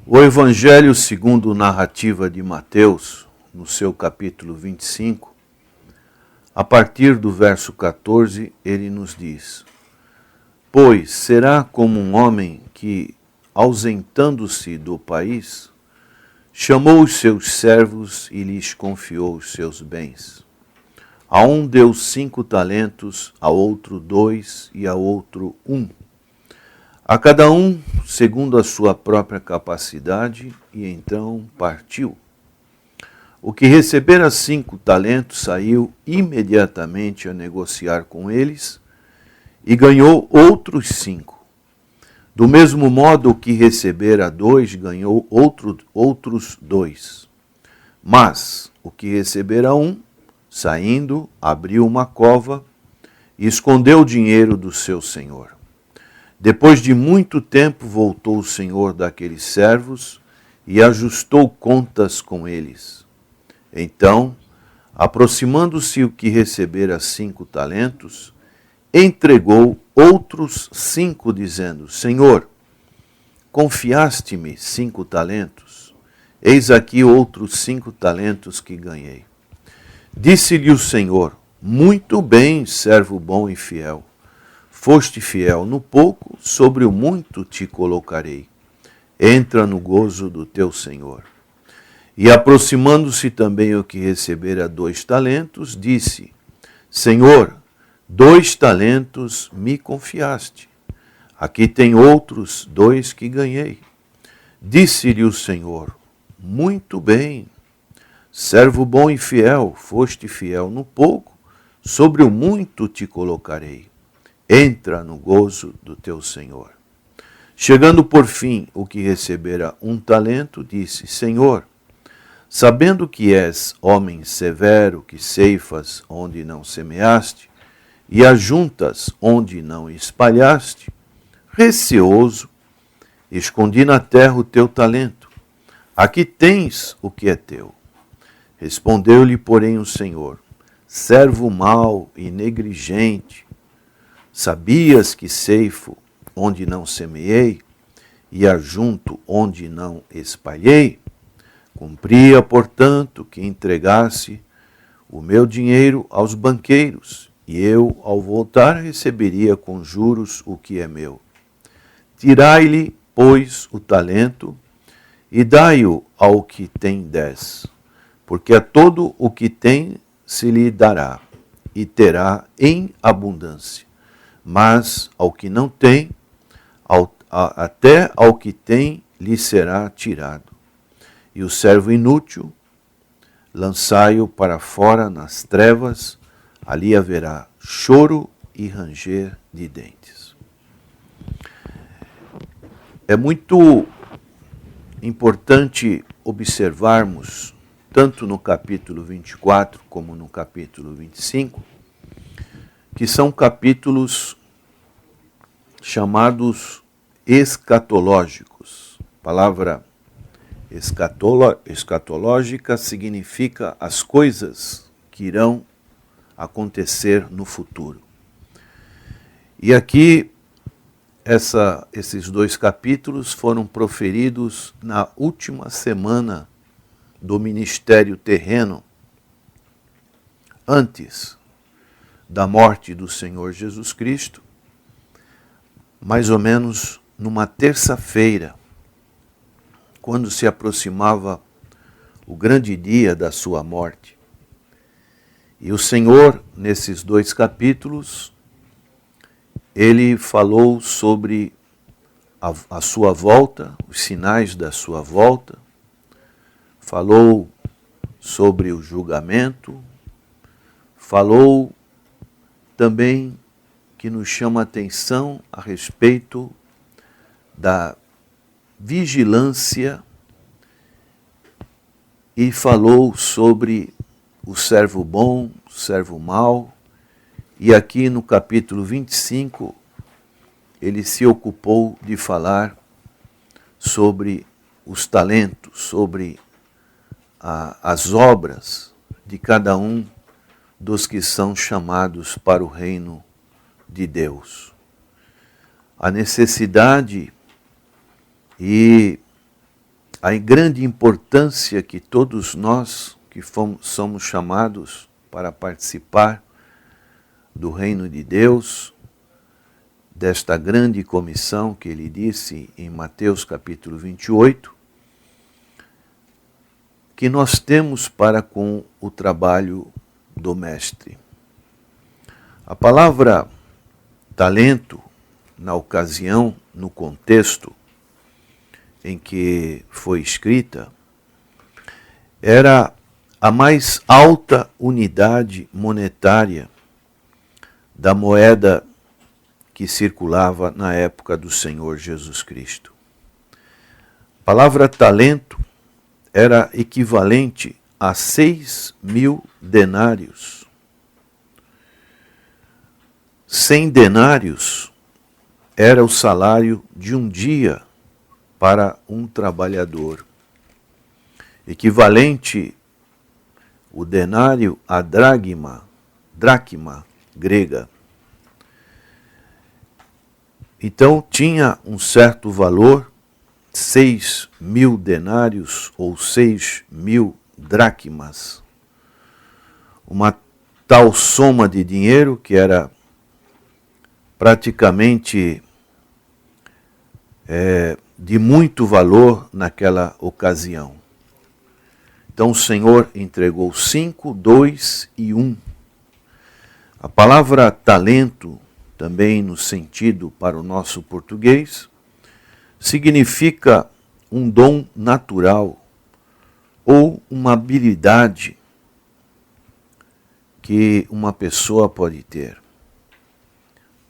O Evangelho segundo narrativa de Mateus, no seu capítulo 25, a partir do verso 14, ele nos diz: Pois será como um homem que, ausentando-se do país, chamou os seus servos e lhes confiou os seus bens. A um deu 5 talentos, a outro 2 e a outro 1. A cada um segundo a sua própria capacidade, e então partiu. O que recebera 5 talentos saiu imediatamente a negociar com eles e ganhou outros 5. Do mesmo modo, o que recebera 2 ganhou outros 2. Mas o que recebera 1, saindo, abriu uma cova e escondeu o dinheiro do seu senhor. Depois de muito tempo voltou o senhor daqueles servos e ajustou contas com eles. Então, aproximando-se o que recebera 5 talentos, entregou outros 5, dizendo: Senhor, confiaste-me 5 talentos, eis aqui outros 5 talentos que ganhei. Disse-lhe o Senhor: Muito bem, servo bom e fiel. Foste fiel no pouco, sobre o muito te colocarei. Entra no gozo do teu Senhor. E aproximando-se também o que recebera 2 talentos, disse: Senhor, 2 talentos me confiaste. Aqui tem outros 2 que ganhei. Disse-lhe o Senhor: Muito bem, servo bom e fiel, foste fiel no pouco, sobre o muito te colocarei. Entra no gozo do teu Senhor. Chegando por fim o que recebera 1 talento, disse: Senhor, sabendo que és homem severo, que ceifas onde não semeaste, e ajuntas onde não espalhaste, receoso, escondi na terra o teu talento. Aqui tens o que é teu. Respondeu-lhe, porém, o Senhor: Servo mau e negligente, sabias que ceifo onde não semeei e ajunto onde não espalhei? Cumpria, portanto, que entregasse o meu dinheiro aos banqueiros, e eu, ao voltar, receberia com juros o que é meu. Tirai-lhe, pois, o talento e dai-o ao que tem 10, porque a todo o que tem se lhe dará, e terá em abundância. Mas ao que não tem, até ao que tem lhe será tirado. E o servo inútil, lançai-o para fora nas trevas, ali haverá choro e ranger de dentes. É muito importante observarmos, tanto no capítulo 24 como no capítulo 25, que são capítulos chamados escatológicos. A palavra escatológica significa as coisas que irão acontecer no futuro. E aqui, esses 2 capítulos foram proferidos na última semana do ministério terreno, antes da morte do Senhor Jesus Cristo, mais ou menos numa terça-feira, quando se aproximava o grande dia da sua morte. E o Senhor, nesses 2 capítulos, ele falou sobre a sua volta, os sinais da sua volta, falou sobre o julgamento, falou também que nos chama a atenção a respeito da vigilância e falou sobre o servo bom, o servo mau, e aqui no capítulo 25 ele se ocupou de falar sobre os talentos, sobre as obras de cada um dos que são chamados para o reino de Deus. A necessidade e a grande importância que todos nós que somos chamados para participar do reino de Deus, desta grande comissão que ele disse em Mateus capítulo 28, que nós temos para com o trabalho do mestre. A palavra talento, na ocasião, no contexto em que foi escrita, era a mais alta unidade monetária da moeda que circulava na época do Senhor Jesus Cristo. A palavra talento era equivalente a 6.000 denários. 100 denários era o salário de um dia para um trabalhador. Equivalente o denário a dracma grega. Então tinha um certo valor, 6.000 denários ou 6.000 dracmas. Uma tal soma de dinheiro que era praticamente de muito valor naquela ocasião. Então o Senhor entregou 5, 2 e 1. A palavra talento, também no sentido para o nosso português, significa um dom natural ou uma habilidade que uma pessoa pode ter.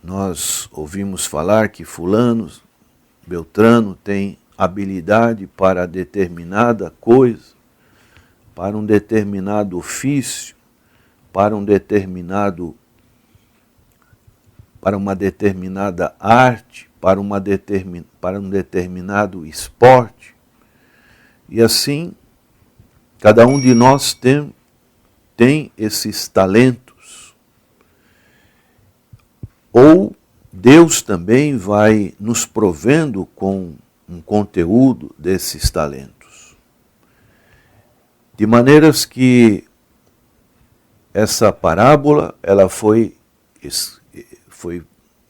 Nós ouvimos falar que fulano, beltrano tem habilidade para determinada coisa, para um determinado ofício, para uma determinada arte, para um determinado esporte. E assim, cada um de nós tem esses talentos. Ou Deus também vai nos provendo com um conteúdo desses talentos. De maneiras que essa parábola ela foi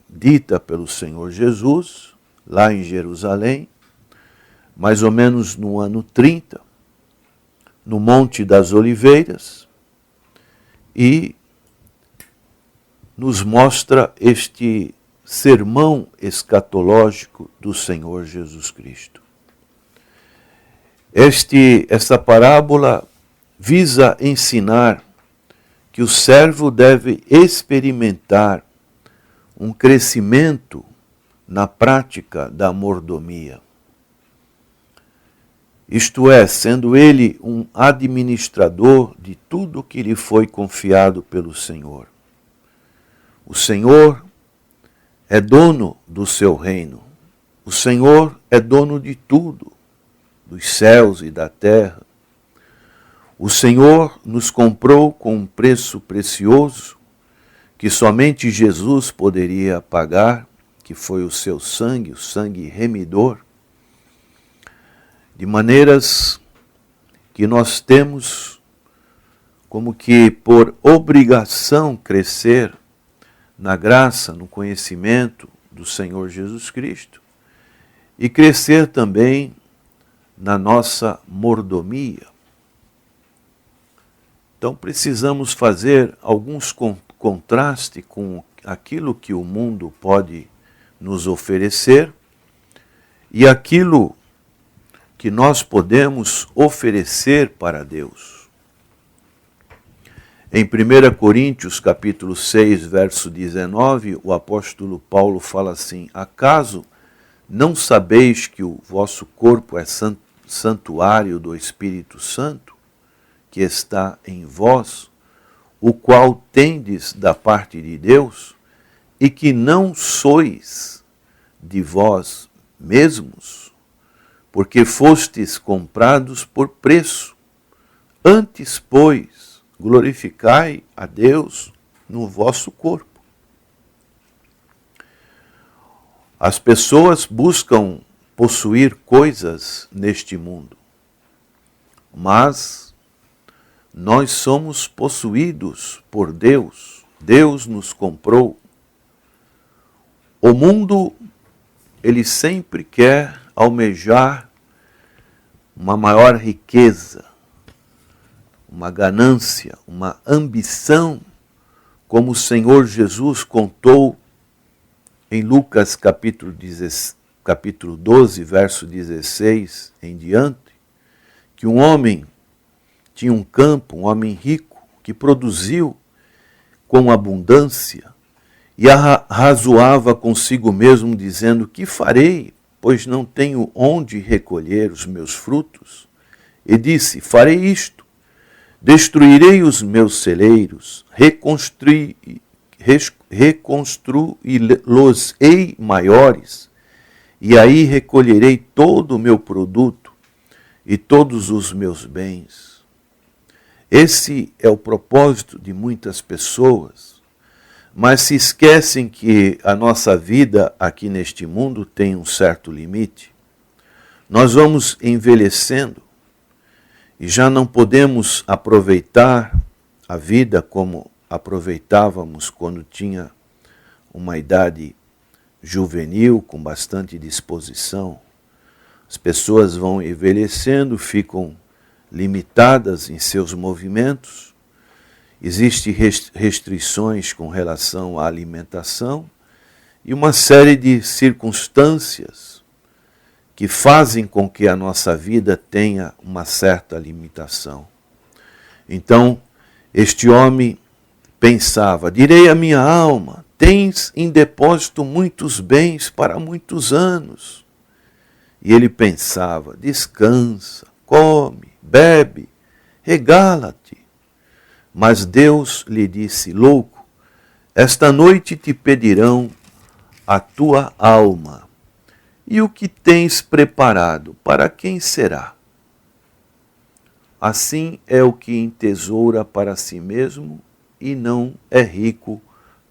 dita pelo Senhor Jesus, lá em Jerusalém, mais ou menos no ano 30, no Monte das Oliveiras, e nos mostra este sermão escatológico do Senhor Jesus Cristo. Esta parábola visa ensinar que o servo deve experimentar um crescimento na prática da mordomia. Isto é, sendo ele um administrador de tudo que lhe foi confiado pelo Senhor. O Senhor é dono do seu reino. O Senhor é dono de tudo, dos céus e da terra. O Senhor nos comprou com um preço precioso que somente Jesus poderia pagar, que foi o seu sangue, o sangue remidor, de maneiras que nós temos como que por obrigação crescer na graça, no conhecimento do Senhor Jesus Cristo e crescer também na nossa mordomia. Então precisamos fazer alguns contraste com aquilo que o mundo pode nos oferecer e aquilo que nós podemos oferecer para Deus. Em 1 Coríntios, capítulo 6, verso 19, o apóstolo Paulo fala assim: acaso não sabeis que o vosso corpo é santuário do Espírito Santo, que está em vós, o qual tendes da parte de Deus, e que não sois de vós mesmos, porque fostes comprados por preço. Antes, pois, glorificai a Deus no vosso corpo. As pessoas buscam possuir coisas neste mundo, mas nós somos possuídos por Deus. Deus nos comprou. O mundo, ele sempre quer almejar uma maior riqueza, uma ganância, uma ambição, como o Senhor Jesus contou em Lucas capítulo 12, verso 16 em diante, que um homem tinha um campo, um homem rico, que produziu com abundância e arrazoava consigo mesmo, dizendo: que farei, pois não tenho onde recolher os meus frutos? E disse: farei isto, destruirei os meus celeiros, reconstruí-los-ei maiores, e aí recolherei todo o meu produto e todos os meus bens. Esse é o propósito de muitas pessoas, mas se esquecem que a nossa vida aqui neste mundo tem um certo limite. Nós vamos envelhecendo e já não podemos aproveitar a vida como aproveitávamos quando tinha uma idade juvenil, com bastante disposição. As pessoas vão envelhecendo, ficam limitadas em seus movimentos, existem restrições com relação à alimentação e uma série de circunstâncias que fazem com que a nossa vida tenha uma certa limitação. Então, este homem pensava: direi à minha alma, tens em depósito muitos bens para muitos anos. E ele pensava: descansa, come, bebe, regala-te. Mas Deus lhe disse: louco, esta noite te pedirão a tua alma. E o que tens preparado, para quem será? Assim é o que entesoura para si mesmo e não é rico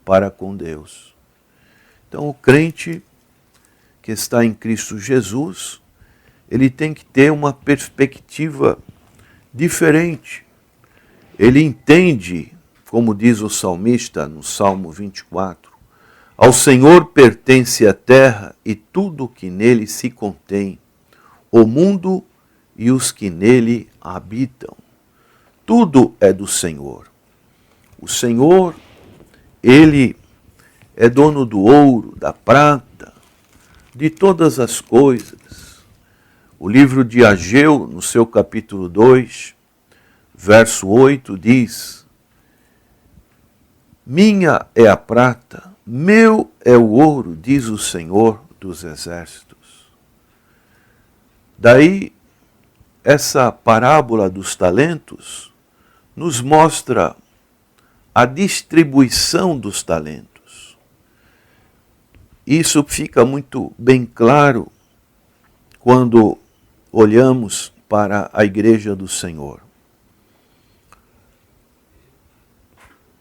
para com Deus. Então, o crente que está em Cristo Jesus, ele tem que ter uma perspectiva diferente. Ele entende, como diz o salmista no Salmo 24, ao Senhor pertence a terra e tudo o que nele se contém, o mundo e os que nele habitam. Tudo é do Senhor. O Senhor, ele é dono do ouro, da prata, de todas as coisas. O livro de Ageu, no seu capítulo 2, verso 8, diz: minha é a prata, meu é o ouro, diz o Senhor dos exércitos. Daí, essa parábola dos talentos nos mostra a distribuição dos talentos. Isso fica muito bem claro quando olhamos para a igreja do Senhor.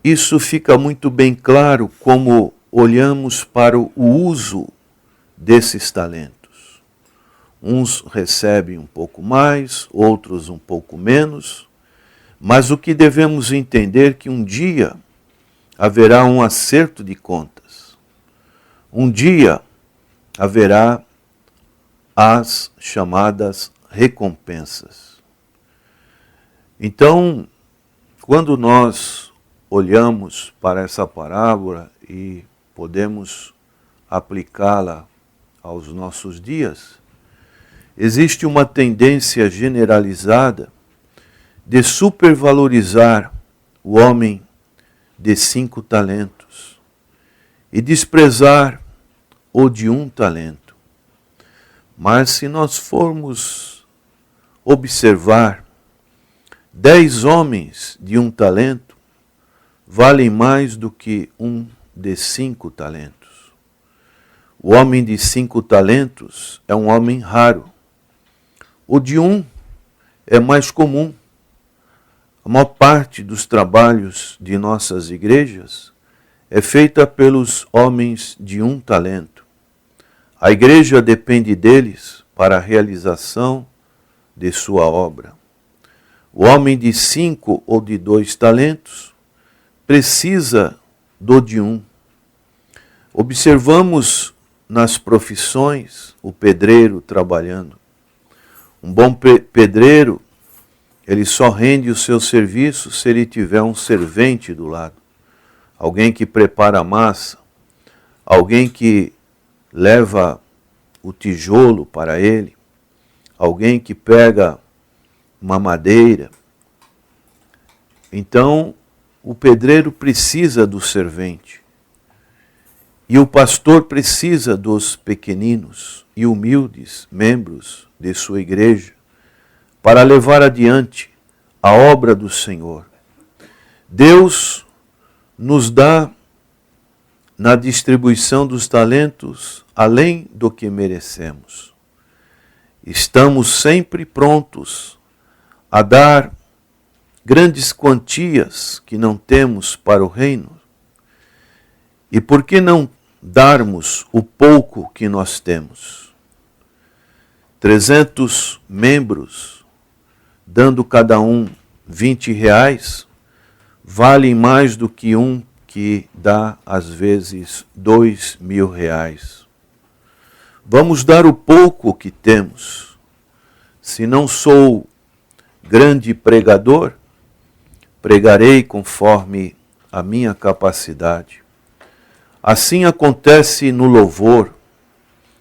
Isso fica muito bem claro como olhamos para o uso desses talentos. Uns recebem um pouco mais, outros um pouco menos, mas o que devemos entender é que um dia haverá um acerto de contas. Um dia haverá as chamadas recompensas. Então, quando nós olhamos para essa parábola e podemos aplicá-la aos nossos dias, existe uma tendência generalizada de supervalorizar o homem de 5 talentos e desprezar o de 1 talento. Mas se nós formos observar, 10 homens de 1 talento valem mais do que um de 5 talentos. O homem de 5 talentos é um homem raro. O de 1 é mais comum. A maior parte dos trabalhos de nossas igrejas é feita pelos homens de 1 talento. A igreja depende deles para a realização de sua obra. O homem de 5 ou de 2 talentos precisa do de 1. Observamos nas profissões o pedreiro trabalhando. Um bom pedreiro, ele só rende o seu serviço se ele tiver um servente do lado. Alguém que prepara a massa, alguém que leva o tijolo para ele, alguém que pega uma madeira. Então, o pedreiro precisa do servente. E o pastor precisa dos pequeninos e humildes membros de sua igreja para levar adiante a obra do Senhor. Deus nos dá na distribuição dos talentos além do que merecemos. Estamos sempre prontos a dar grandes quantias que não temos para o reino. E por que não darmos o pouco que nós temos? 300 membros, dando cada um R$20, valem mais do que um que dá, às vezes, R$2.000. Vamos dar o pouco que temos. Se não sou grande pregador, pregarei conforme a minha capacidade. Assim acontece no louvor.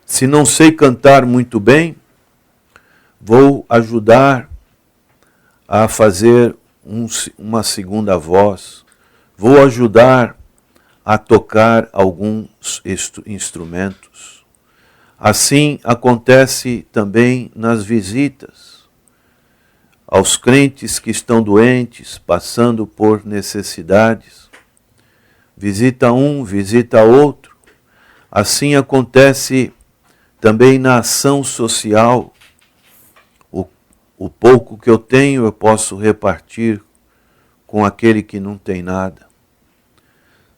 Se não sei cantar muito bem, vou ajudar a fazer uma segunda voz. Vou ajudar a tocar alguns instrumentos. Assim acontece também nas visitas aos crentes que estão doentes, passando por necessidades. Visita um, visita outro. Assim acontece também na ação social. O pouco que eu tenho eu posso repartir com aquele que não tem nada.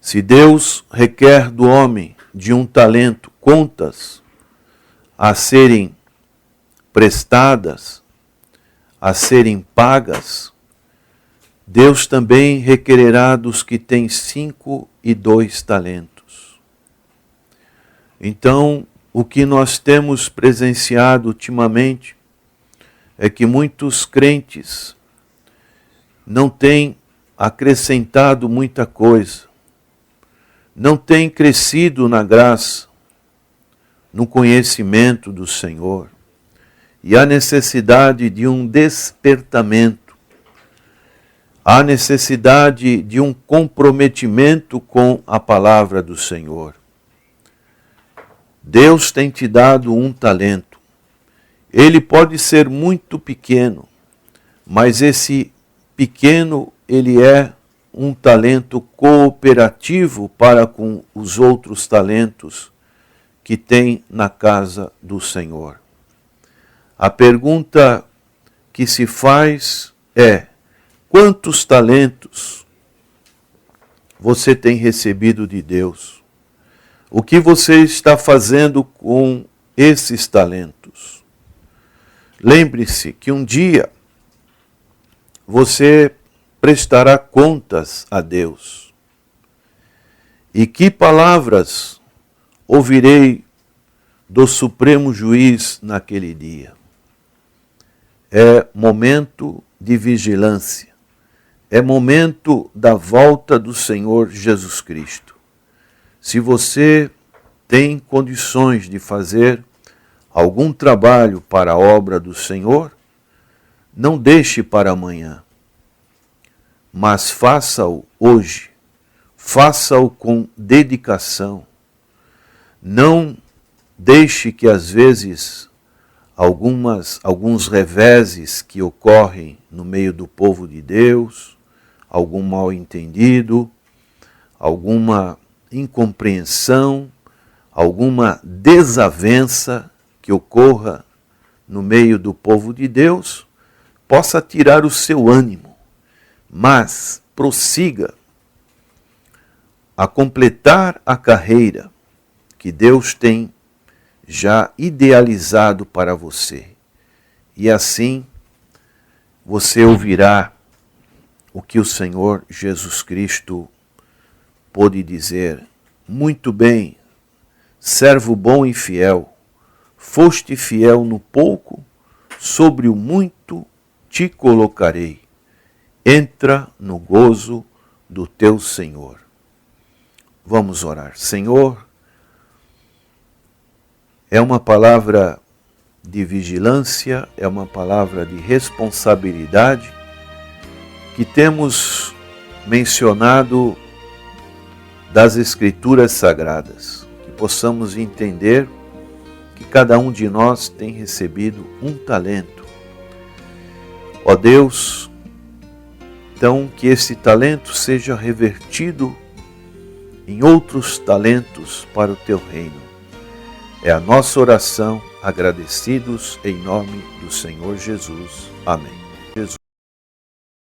Se Deus requer do homem de um talento contas a serem prestadas, a serem pagas, Deus também requererá dos que têm 5 e 2 talentos. Então, o que nós temos presenciado ultimamente é que muitos crentes não têm acrescentado muita coisa, não têm crescido na graça, no conhecimento do Senhor, e há necessidade de um despertamento, há necessidade de um comprometimento com a palavra do Senhor. Deus tem te dado um talento. Ele pode ser muito pequeno, mas esse pequeno, ele é um talento cooperativo para com os outros talentos que tem na casa do Senhor. A pergunta que se faz é: quantos talentos você tem recebido de Deus? O que você está fazendo com esses talentos? Lembre-se que um dia você prestará contas a Deus. E que palavras ouvirei do Supremo Juiz naquele dia? É momento de vigilância. É momento da volta do Senhor Jesus Cristo. Se você tem condições de fazer algum trabalho para a obra do Senhor, não deixe para amanhã, mas faça-o hoje, faça-o com dedicação. Não deixe que às vezes alguns reveses que ocorrem no meio do povo de Deus, algum mal-entendido, alguma incompreensão, alguma desavença que ocorra no meio do povo de Deus, possa tirar o seu ânimo, mas prossiga a completar a carreira que Deus tem já idealizado para você. E assim você ouvirá o que o Senhor Jesus Cristo pôde dizer: muito bem, servo bom e fiel, foste fiel no pouco, sobre o muito te colocarei. Entra no gozo do teu Senhor. Vamos orar. Senhor, é uma palavra de vigilância, é uma palavra de responsabilidade que temos mencionado das Escrituras Sagradas, que possamos entender que cada um de nós tem recebido um talento. Ó Deus, então que esse talento seja revertido em outros talentos para o teu reino. É a nossa oração, agradecidos em nome do Senhor Jesus. Amém.